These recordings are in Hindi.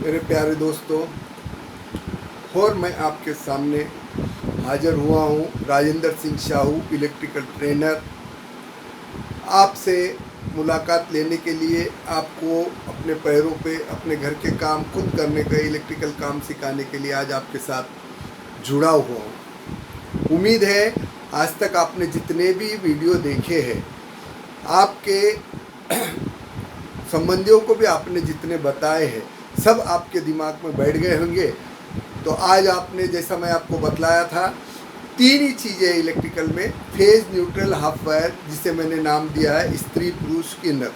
मेरे प्यारे दोस्तों, और मैं आपके सामने हाजिर हुआ हूँ राजेंद्र सिंह साहू, इलेक्ट्रिकल ट्रेनर। आपसे मुलाकात लेने के लिए, आपको अपने पैरों पे अपने घर के काम खुद करने का, इलेक्ट्रिकल काम सिखाने के लिए आज आपके साथ जुड़ा हुआ हूँ। उम्मीद है आज तक आपने जितने भी वीडियो देखे हैं, आपके संबंधियों को भी आपने जितने बताए हैं, सब आपके दिमाग में बैठ गए होंगे। तो आज आपने, जैसा मैं आपको बतलाया था, 3 ही चीज़ें इलेक्ट्रिकल में, फेज, न्यूट्रल, हाफ वायर, जिसे मैंने नाम दिया है स्त्री पुरुष किन्नर।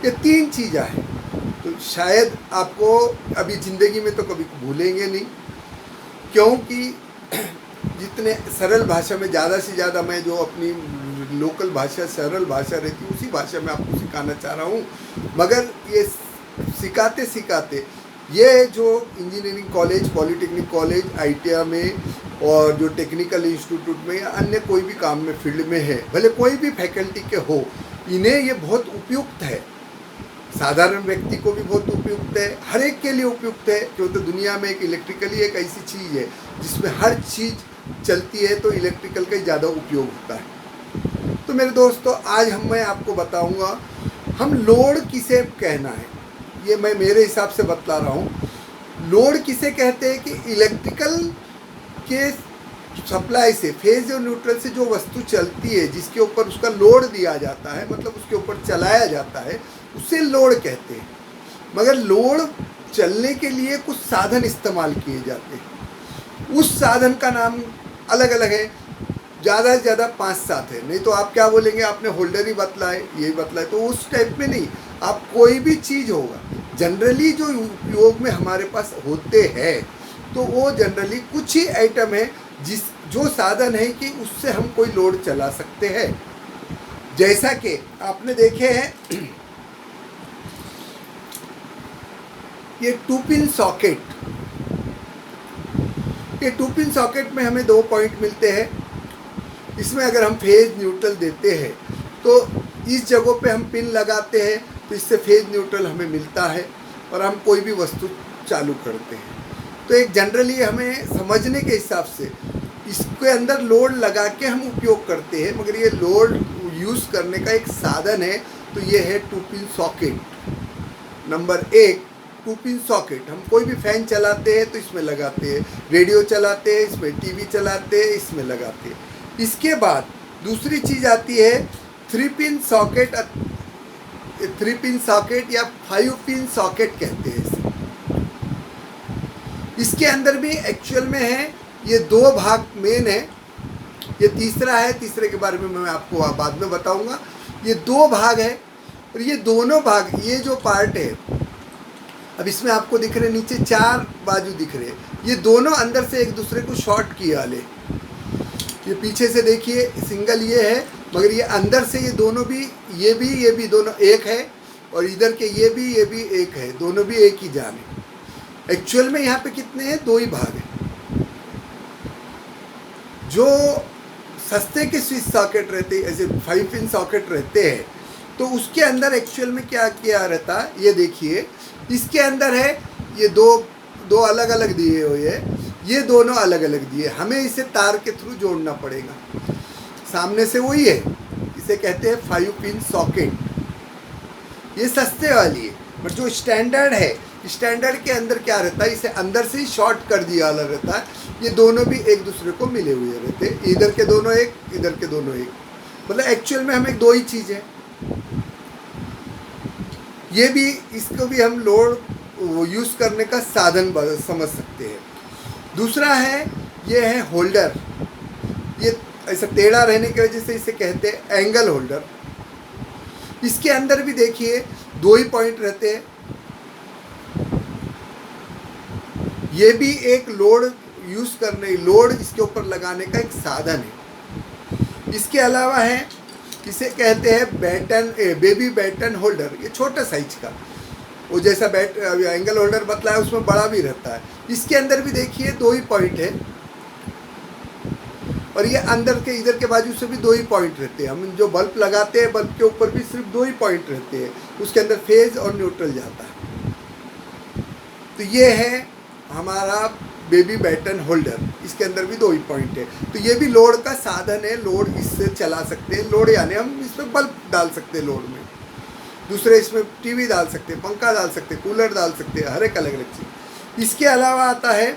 ये 3 चीज़ें हैं। तो शायद आपको अभी ज़िंदगी में तो कभी भूलेंगे नहीं, क्योंकि जितने सरल भाषा में, ज़्यादा से ज़्यादा मैं जो अपनी लोकल भाषा, सरल भाषा रहती है, उसी भाषा में आपको सिखाना चाह रहा हूँ। मगर ये सिखाते सिखाते ये जो engineering college, polytechnic college, ITI में और जो टेक्निकल इंस्टीट्यूट में या अन्य कोई भी काम में, फील्ड में है, भले कोई भी फैकल्टी के हो, इन्हें ये बहुत उपयुक्त है। साधारण व्यक्ति को भी बहुत उपयुक्त है, हर एक के लिए उपयुक्त है, क्योंकि दुनिया में एक इलेक्ट्रिकली एक ऐसी चीज़ है जिसमें हर चीज़ चलती है, तो इलेक्ट्रिकल का ही ज़्यादा उपयोग होता है। तो मेरे दोस्तों, आज मैं आपको बताऊंगा हम लोड किसे कहना है। ये मैं मेरे हिसाब से बतला रहा हूँ। लोड किसे कहते हैं कि इलेक्ट्रिकल के सप्लाई से, फेज और न्यूट्रल से जो वस्तु चलती है, जिसके ऊपर उसका लोड दिया जाता है, मतलब उसके ऊपर चलाया जाता है, उसे लोड कहते हैं। मगर लोड चलने के लिए कुछ साधन इस्तेमाल किए जाते हैं। उस साधन का नाम अलग अलग है, ज़्यादा से ज़्यादा 5-7 है। नहीं तो आप क्या बोलेंगे, आपने होल्डर ही बतलाए, यही बतलाए, तो उस टाइप में नहीं। आप कोई भी चीज़ होगा, जनरली जो उपयोग में हमारे पास होते हैं, तो वो जनरली कुछ ही आइटम है जो साधन है कि उससे हम कोई लोड चला सकते हैं। जैसा कि आपने देखे हैं, ये 2 पिन सॉकेट, ये 2 पिन सॉकेट में हमें 2 पॉइंट मिलते हैं। इसमें अगर हम फेज न्यूट्रल देते हैं, तो इस जगह पे हम पिन लगाते हैं, तो इससे फेज न्यूट्रल हमें मिलता है और हम कोई भी वस्तु चालू करते हैं। तो एक जनरली हमें समझने के हिसाब से इसके अंदर लोड लगा के हम उपयोग करते हैं, मगर ये लोड यूज़ करने का एक साधन है। तो ये है 2 pin socket. Number 1, 2 pin socket. हम कोई भी फैन चलाते हैं तो इसमें लगाते हैं, रेडियो चलाते हैं इसमें, TV चलाते हैं इसमें लगाते हैं। इसके बाद दूसरी चीज़ आती है 3 पिन सॉकेट। 3 पिन सॉकेट या 5 पिन सॉकेट कहते हैं इसे। इसके अंदर भी एक्चुअल में है, ये 2 भाग मेन है। ये तीसरा है, तीसरे के बारे में मैं आपको बाद में बताऊंगा। ये 2 भाग है, और ये दोनों भाग, ये जो पार्ट है, अब इसमें आपको दिख रहे नीचे 4 बाजू दिख रहे, ये दोनों अंदर से एक दूसरे को शॉर्ट किए वाले। ये पीछे से देखिए सिंगल ये है, मगर ये अंदर से ये दोनों भी, ये भी दोनों एक है, और इधर के ये भी एक है, दोनों भी एक ही जान है। एक्चुअल में यहाँ पे कितने हैं, 2 ही भाग हैं। जो सस्ते के स्विच सॉकेट रहते हैं, ऐसे 5 पिन सॉकेट रहते हैं, तो उसके अंदर एक्चुअल में क्या किया रहता है, ये देखिए इसके अंदर है, ये दो अलग अलग दिए हुए है, ये दोनों अलग अलग दिए, हमें इसे तार के थ्रू जोड़ना पड़ेगा। सामने से वही है, इसे कहते हैं 5 पिन सॉकेट। ये सस्ते वाली है, बट जो स्टैंडर्ड है, स्टैंडर्ड के अंदर क्या रहता है, इसे अंदर से ही शॉर्ट कर दिया वाला रहता है। ये दोनों भी एक दूसरे को मिले हुए रहते हैं, इधर के दोनों एक, इधर के दोनों एक, मतलब एक्चुअल में हमें 2 ही चीज़ है। ये भी, इसको भी हम लोड यूज़ करने का साधन समझ सकते हैं। दूसरा है, ये है होल्डर। ये ऐसा टेढ़ा रहने की वजह से इसे कहते हैं एंगल होल्डर। इसके अंदर भी देखिए 2 ही पॉइंट रहते हैं। ये भी एक लोड यूज़ करने, लोड इसके ऊपर लगाने का एक साधन है। इसके अलावा है, इसे कहते हैं बेबी बैटन होल्डर। ये छोटा साइज का, वो जैसा एंगल होल्डर बतलाया उसमें बड़ा भी रहता है। इसके अंदर भी देखिए 2 ही पॉइंट है, और ये अंदर के इधर के बाजू से भी 2 ही पॉइंट रहते हैं। हम जो बल्ब लगाते हैं, बल्ब के ऊपर भी सिर्फ 2 ही पॉइंट रहते हैं, उसके अंदर फेज और न्यूट्रल जाता है। तो ये है हमारा बेबी बैटन होल्डर, इसके अंदर भी 2 ही पॉइंट है। तो ये भी लोड का साधन है, लोड इससे चला सकते हैं। लोड यानी हम इसमें बल्ब डाल सकते हैं लोड में, दूसरे इसमें टीवी डाल सकते हैं, पंखा डाल सकते हैं, कूलर डाल सकते हैं, हर एक अलग अलग चीज़। इसके अलावा आता है,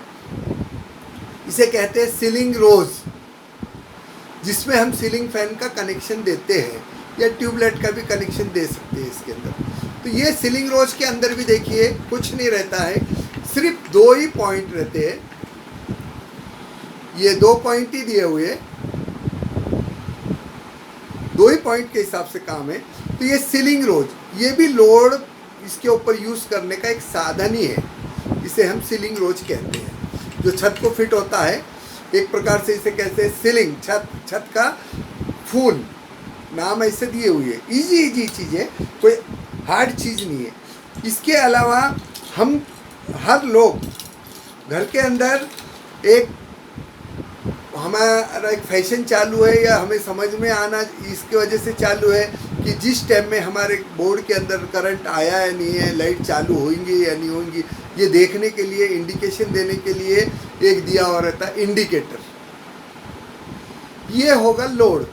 इसे कहते हैं सीलिंग रोज, जिसमें हम सीलिंग फैन का कनेक्शन देते हैं या ट्यूबलाइट का भी कनेक्शन दे सकते हैं इसके अंदर। तो ये सीलिंग रोज के अंदर भी देखिए कुछ नहीं रहता है, सिर्फ 2 ही पॉइंट रहते हैं। ये 2 पॉइंट ही दिए हुए, 2 ही पॉइंट के हिसाब से काम है। तो ये सीलिंग रोज, ये भी लोड इसके ऊपर यूज करने का एक साधन ही है, इसे हम सीलिंग रोज कहते हैं, जो छत को फिट होता है। एक प्रकार से इसे कहते हैं सीलिंग, छत का फूल, नाम ऐसे दिए हुए। इजी चीज़ है, कोई हार्ड चीज़ नहीं है। इसके अलावा हम हर लोग घर के अंदर एक, हमारा एक फैशन चालू है या हमें समझ में आना इसकी वजह से चालू है कि जिस टाइम में हमारे बोर्ड के अंदर करंट आया या नहीं है, लाइट चालू होंगी या नहीं होंगी, ये देखने के लिए, इंडिकेशन देने के लिए एक दिया हुआ रहता है इंडिकेटर। ये होगा लोड।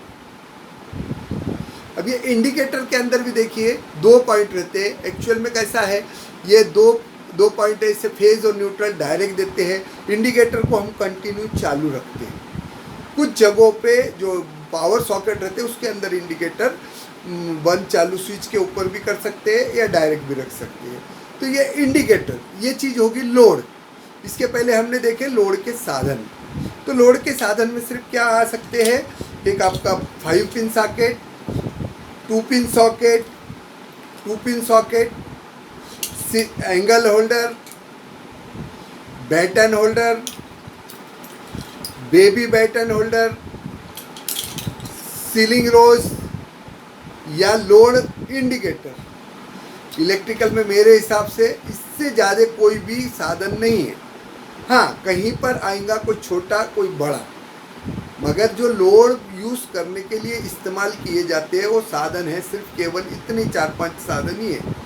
अब ये इंडिकेटर के अंदर भी देखिए 2 पॉइंट रहते हैं। एक्चुअल में कैसा है, ये दो पॉइंट है, इससे फेज और न्यूट्रल डायरेक्ट देते हैं। इंडिकेटर को हम कंटिन्यू चालू रखते हैं। कुछ जगहों पे जो पावर सॉकेट रहते हैं उसके अंदर इंडिकेटर बंद चालू स्विच के ऊपर भी कर सकते हैं या डायरेक्ट भी रख सकते हैं। तो ये इंडिकेटर, ये चीज़ होगी लोड। इसके पहले हमने देखे लोड के साधन। तो लोड के साधन में सिर्फ क्या आ सकते हैं, एक आपका 5 pin socket, 2 pin socket, 2 pin socket, angle holder, batten holder, baby batten holder, ceiling rose या लोड इंडिकेटर। इलेक्ट्रिकल में मेरे हिसाब से इससे ज़्यादा कोई भी साधन नहीं है। हाँ, कहीं पर आएगा कोई छोटा कोई बड़ा, मगर जो लोड यूज़ करने के लिए इस्तेमाल किए जाते हैं वो साधन है सिर्फ केवल इतने 4-5 साधन ही है।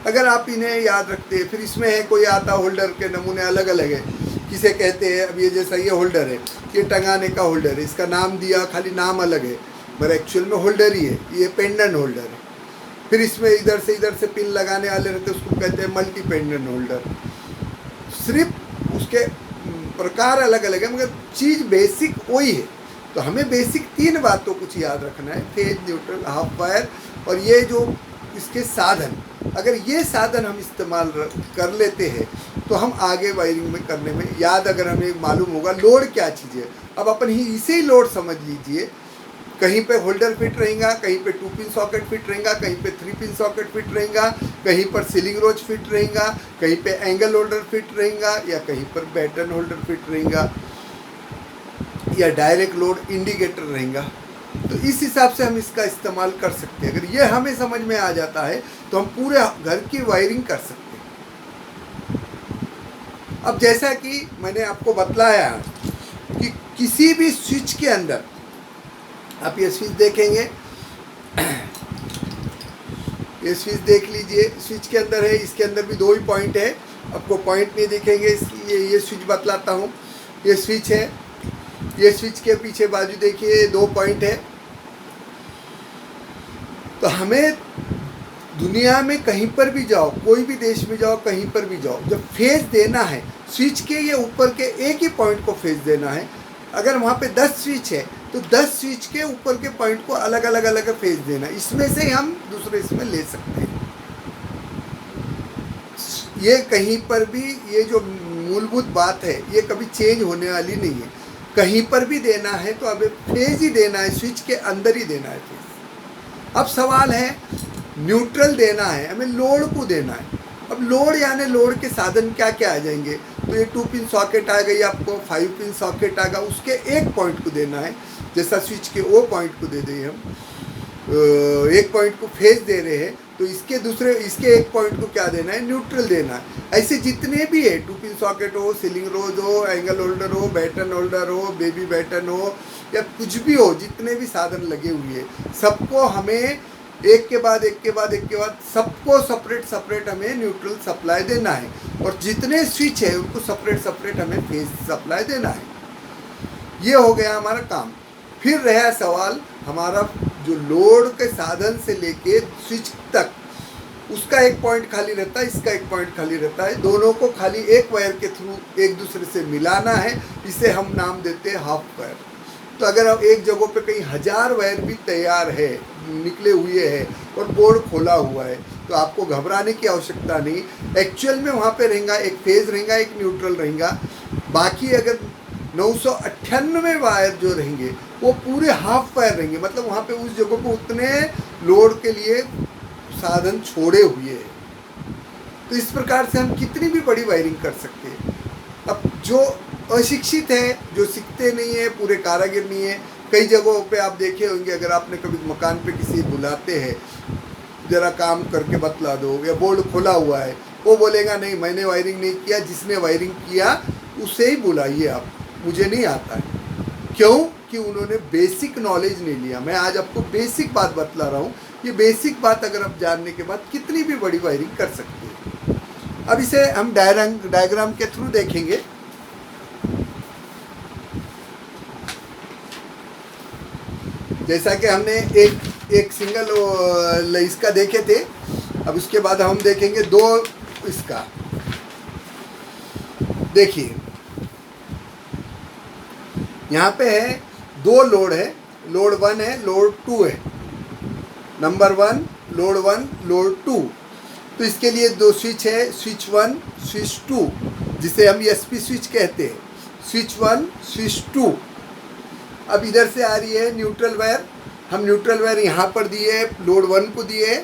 अगर आप इन्हें याद रखते हैं, फिर इसमें है कोई आता होल्डर के नमूने अलग अलग है, किसे कहते हैं, अब ये जैसा ये होल्डर है, ये टंगाने का होल्डर है, इसका नाम दिया, खाली नाम अलग है मगर एक्चुअल में होल्डर ही है। ये पेंडेंट होल्डर है। फिर इसमें इधर से पिन लगाने वाले रहते हैं, उसको कहते हैं मल्टी पेंडेंट होल्डर। सिर्फ उसके प्रकार अलग अलग है मगर चीज़ बेसिक वही है। तो हमें बेसिक 3 बातों कुछ याद रखना है, फेज, न्यूट्रल, हाफ वायर और ये जो इसके साधन। अगर ये साधन हम इस्तेमाल कर लेते हैं तो हम आगे वायरिंग में करने में याद, अगर हमें मालूम होगा लोड क्या चीज़ है। अब अपन ही इसे ही लोड समझ लीजिए, कहीं पे होल्डर फिट रहेगा, कहीं पे 2 पिन सॉकेट फिट रहेगा, कहीं पे 3 पिन सॉकेट फिट रहेगा, कहीं पर सीलिंग रोज फिट रहेगा, कहीं पे एंगल होल्डर फिट रहेगा या कहीं पर बैटन होल्डर फिट रहेगा या डायरेक्ट लोड इंडिकेटर रहेगा। तो इस हिसाब से हम इसका इस्तेमाल कर सकते हैं। अगर ये हमें समझ में आ जाता है तो हम पूरे घर की वायरिंग कर सकते हैं। अब जैसा कि मैंने आपको बतलाया कि किसी भी स्विच के अंदर, आप ये स्विच देखेंगे, ये स्विच देख लीजिए, स्विच के अंदर है, इसके अंदर भी 2 ही पॉइंट है। आपको पॉइंट नहीं दिखेंगे इसलिए ये स्विच बतलाता हूँ। ये स्विच है, ये स्विच के पीछे बाजू देखिए 2 पॉइंट है। तो हमें दुनिया में कहीं पर भी जाओ, कोई भी देश में जाओ, कहीं पर भी जाओ, जब फेज देना है स्विच के ये ऊपर के एक ही पॉइंट को फेज देना है। अगर वहाँ पे 10 स्विच है तो 10 स्विच के ऊपर के पॉइंट को अलग अलग फेज देना, इसमें से हम दूसरे इसमें ले सकते हैं। ये कहीं पर भी, ये जो मूलभूत बात है ये कभी चेंज होने वाली नहीं है। कहीं पर भी देना है तो अब फेज ही देना है, स्विच के अंदर ही देना है फेज। अब सवाल है न्यूट्रल देना है, हमें लोड को देना है। अब लोड यानी लोड के साधन क्या क्या आ जाएंगे, तो ये 2 पिन सॉकेट आ गई, आपको 5 पिन सॉकेट आ गया, उसके एक पॉइंट को देना है। जैसा स्विच के वो पॉइंट को दे दें हम, एक पॉइंट को फेज दे रहे हैं तो इसके एक पॉइंट को क्या देना है, न्यूट्रल देना है। ऐसे जितने भी है, 2 पिन सॉकेट हो, सीलिंग रोज हो, एंगल होल्डर हो, बैटन होल्डर हो, बेबी बैटन हो या कुछ भी हो, जितने भी साधन लगे हुए हैं सबको हमें एक के बाद एक के बाद एक के बाद सबको सेपरेट सेपरेट हमें न्यूट्रल सप्लाई देना है, और जितने स्विच है उनको सेपरेट सेपरेट हमें फेज सप्लाई देना है। ये हो गया हमारा काम। फिर रहा सवाल हमारा जो लोड के साधन से लेके स्विच तक, उसका एक पॉइंट खाली रहता है, इसका एक पॉइंट खाली रहता है, दोनों को खाली एक वायर के थ्रू एक दूसरे से मिलाना है। इसे हम नाम देते हैं हाफ वायर। तो अगर अब एक जगह पे कहीं 1000 वायर भी तैयार है, निकले हुए हैं और बोर्ड खोला हुआ है, तो आपको घबराने की आवश्यकता नहीं। एक्चुअल में वहाँ पे रहेगा एक फेज रहेगा, एक न्यूट्रल रहेगा। बाकी अगर 998 वायर जो रहेंगे वो पूरे हाफ वायर रहेंगे, मतलब वहाँ पे उस जगह को उतने लोड के लिए साधन छोड़े हुए हैं। तो इस प्रकार से हम कितनी भी बड़ी वायरिंग कर सकते हैं। अब जो अशिक्षित है, जो सीखते नहीं है, पूरे कारीगर नहीं है, कई जगहों पे आप देखे होंगे, अगर आपने कभी मकान पे किसी बुलाते हैं ज़रा काम करके बतला दो, या बोर्ड खोला हुआ है, वो बोलेगा नहीं मैंने वायरिंग नहीं किया, जिसने वायरिंग किया उसे ही बुलाइए आप, मुझे नहीं आता है। क्यों? कि उन्होंने बेसिक नॉलेज नहीं लिया। मैं आज आपको बेसिक बात बतला रहा हूँ। ये बेसिक बात अगर आप जानने के बाद कितनी भी बड़ी वायरिंग कर सकते हैं। अब इसे हम डायग्राम के थ्रू देखेंगे। जैसा कि हमने एक सिंगल इसका देखे थे, अब उसके बाद हम देखेंगे दो इसका। देखिए यहाँ पे है दो लोड है, लोड 1 है, लोड 2 है। Number 1 load 1 load 2। तो इसके लिए दो स्विच है, स्विच 1 स्विच 2, जिसे हम एसपी स्विच कहते हैं। Switch 1 switch 2। अब इधर से आ रही है न्यूट्रल वायर, हम न्यूट्रल वायर यहाँ पर दिए, लोड 1 को दिए।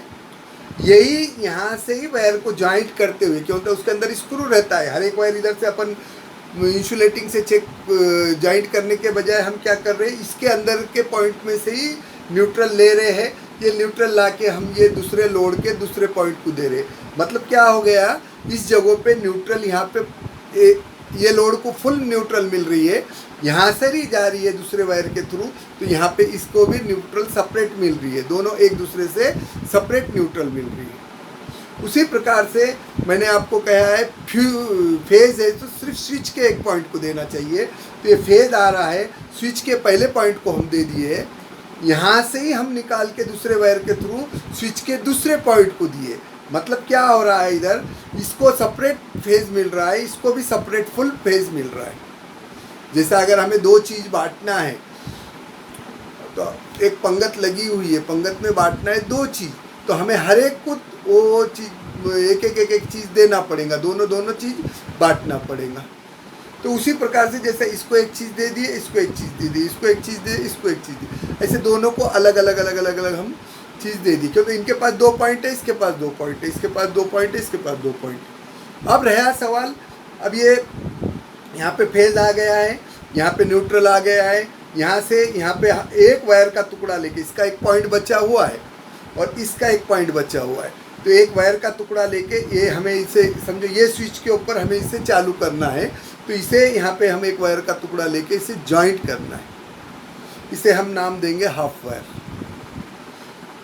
यही यहाँ से ही वायर को ज्वाइंट करते हुए, क्योंकि उसके अंदर स्क्रू रहता है, हर एक वायर इधर से अपन इंसुलेटिंग से चेक ज्वाइंट करने के बजाय हम क्या कर रहे हैं, इसके अंदर के पॉइंट में से ही न्यूट्रल ले रहे हैं। ये न्यूट्रल ला के हम ये दूसरे लोड के दूसरे पॉइंट को दे रहे। मतलब क्या हो गया, इस जगह पे न्यूट्रल यहाँ पे ये लोड को फुल न्यूट्रल मिल रही है, यहाँ से ही जा रही है दूसरे वायर के थ्रू, तो यहाँ पे इसको भी न्यूट्रल सेपरेट मिल रही है, दोनों एक दूसरे से सेपरेट न्यूट्रल मिल रही है। उसी प्रकार से मैंने आपको कहा है फेज है तो सिर्फ स्विच के एक पॉइंट को देना चाहिए। तो ये फेज आ रहा है, स्विच के पहले पॉइंट को हम दे दिए, यहाँ से ही हम निकाल के दूसरे वायर के थ्रू स्विच के दूसरे पॉइंट को दिए। मतलब क्या हो रहा है, इधर इसको सेपरेट फेज मिल रहा है, इसको भी सेपरेट फुल फेज मिल रहा है। जैसा अगर हमें दो चीज़ बांटना है, तो एक पंगत लगी हुई है, पंगत में बांटना है दो चीज़, तो हमें हर एक को वो चीज़ एक चीज़ देना पड़ेगा, दोनों चीज़ बांटना पड़ेगा। तो उसी प्रकार से जैसे इसको एक चीज़ दे दिए, इसको एक चीज़ दे दी, इसको एक चीज़ दे, इसको एक चीज़ दी, ऐसे दोनों को अलग अलग हम चीज़ दे दी, क्योंकि इनके पास 2 पॉइंट है, इसके पास 2 पॉइंट है, इसके पास 2 पॉइंट है, इसके पास 2 पॉइंट। अब रहा सवाल, अब ये यहाँ पे फेज आ गया है, यहाँ पे न्यूट्रल आ गया है, यहाँ से यहाँ पे एक वायर का टुकड़ा लेके, इसका एक पॉइंट बचा हुआ है और इसका एक पॉइंट बचा हुआ है, तो एक वायर का टुकड़ा लेके ये हमें इसे समझो, ये स्विच के ऊपर हमें इसे चालू करना है, तो इसे यहाँ पे हम एक वायर का टुकड़ा लेके इसे जॉइंट करना है, इसे हम नाम देंगे हाफ वायर।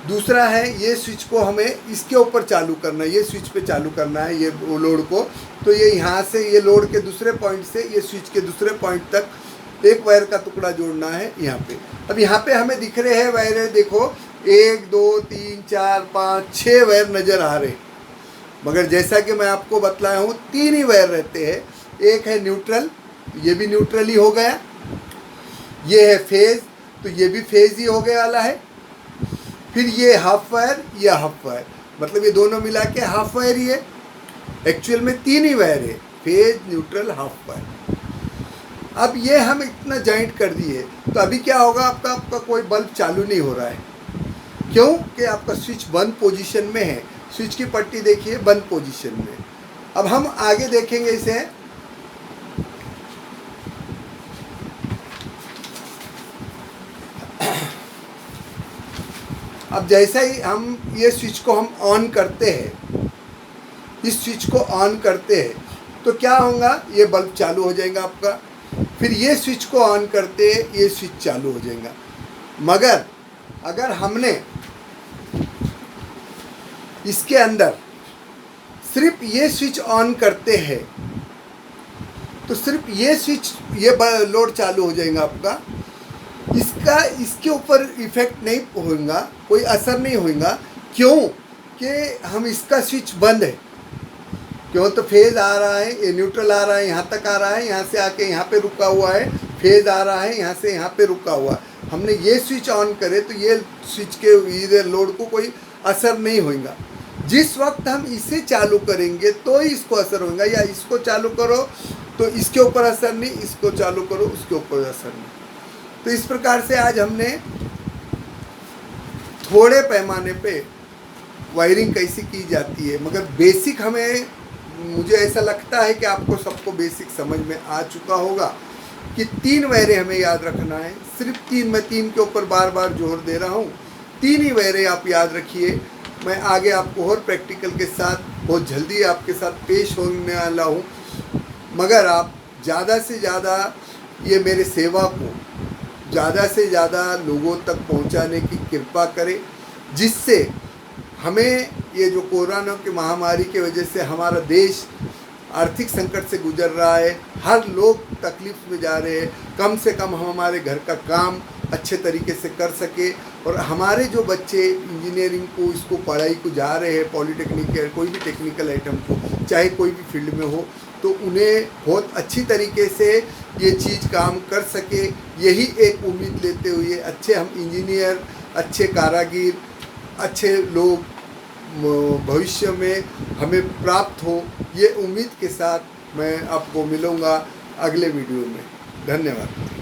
दूसरा है ये स्विच को हमें इसके ऊपर चालू करना है, ये स्विच पे चालू करना है ये लोड को, तो ये यहाँ से ये लोड के दूसरे पॉइंट से ये स्विच के दूसरे पॉइंट तक एक वायर का टुकड़ा जोड़ना है यहाँ पे। अब यहाँ पे हमें दिख रहे हैं वायर, देखो 1 2 3 4 5 6 वायर नज़र आ रहे, मगर जैसा कि मैं आपको बतलाया हूँ 3 ही वायर रहते हैं। एक है न्यूट्रल, ये भी न्यूट्रल ही हो गया, ये है फेज, तो ये भी फेज ही हो गया वाला है, फिर ये हाफ वायर, ये हाफ वायर, मतलब ये दोनों मिला के हाफ वायर ही है। एक्चुअल में 3 ही वायर है, फेज न्यूट्रल हाफ वायर। अब ये हम इतना जॉइंट कर दिए, तो अभी क्या होगा, आपका कोई बल्ब चालू नहीं हो रहा है, क्यों कि आपका स्विच बंद पोजीशन में है, स्विच की पट्टी देखिए बंद पोजीशन में। अब हम आगे देखेंगे इसे, अब जैसे ही हम ये स्विच को हम ऑन करते हैं, इस स्विच को ऑन करते हैं, तो क्या होगा, ये बल्ब चालू हो जाएगा आपका। फिर ये स्विच को ऑन करते हैं, ये स्विच चालू हो जाएगा। मगर अगर हमने इसके अंदर सिर्फ ये स्विच ऑन करते हैं तो सिर्फ ये स्विच, ये लोड चालू हो जाएगा आपका। इसके ऊपर इफेक्ट नहीं होगा, कोई असर नहीं होगा। क्यों कि हम इसका स्विच बंद है। क्यों तो फेज आ रहा है, ये न्यूट्रल आ रहा है, यहाँ तक आ रहा है, यहाँ से आके यहाँ पे रुका हुआ है, फेज आ रहा है, यहाँ से यहाँ पे रुका हुआ है। हमने ये स्विच ऑन करे तो ये स्विच के इधर लोड को कोई असर नहीं होगा। जिस वक्त हम इसे चालू करेंगे तो ही इसको असर होगा, या इसको चालू करो तो इसके ऊपर असर नहीं, इसको चालू करो उसके ऊपर असर नहीं। तो इस प्रकार से आज हमने थोड़े पैमाने पे वायरिंग कैसी की जाती है, मगर बेसिक हमें, मुझे ऐसा लगता है कि आपको सबको बेसिक समझ में आ चुका होगा कि 3 वायरें हमें याद रखना है। सिर्फ 3, मैं 3 के ऊपर बार बार जोर दे रहा हूँ। 3 ही वायरें आप याद रखिए। मैं आगे आपको और प्रैक्टिकल के साथ बहुत जल्दी आपके साथ पेश होने वाला हूँ, मगर आप ज़्यादा से ज़्यादा ये मेरे सेवा को ज़्यादा से ज़्यादा लोगों तक पहुँचाने की कृपा करें, जिससे हमें ये जो कोरोना की महामारी की वजह से हमारा देश आर्थिक संकट से गुजर रहा है, हर लोग तकलीफ में जा रहे हैं, कम से कम हम हमारे घर का काम अच्छे तरीके से कर सके। और हमारे जो बच्चे इंजीनियरिंग को, इसको पढ़ाई को जा रहे हैं, पॉलिटेक्निक या कोई भी टेक्निकल आइटम को, चाहे कोई भी फील्ड में हो, तो उन्हें बहुत अच्छी तरीके से ये चीज़ काम कर सके, यही एक उम्मीद लेते हुए अच्छे हम इंजीनियर, अच्छे कारागिर, अच्छे लोग भविष्य में हमें प्राप्त हो, ये उम्मीद के साथ मैं आपको मिलूँगा अगले वीडियो में। धन्यवाद।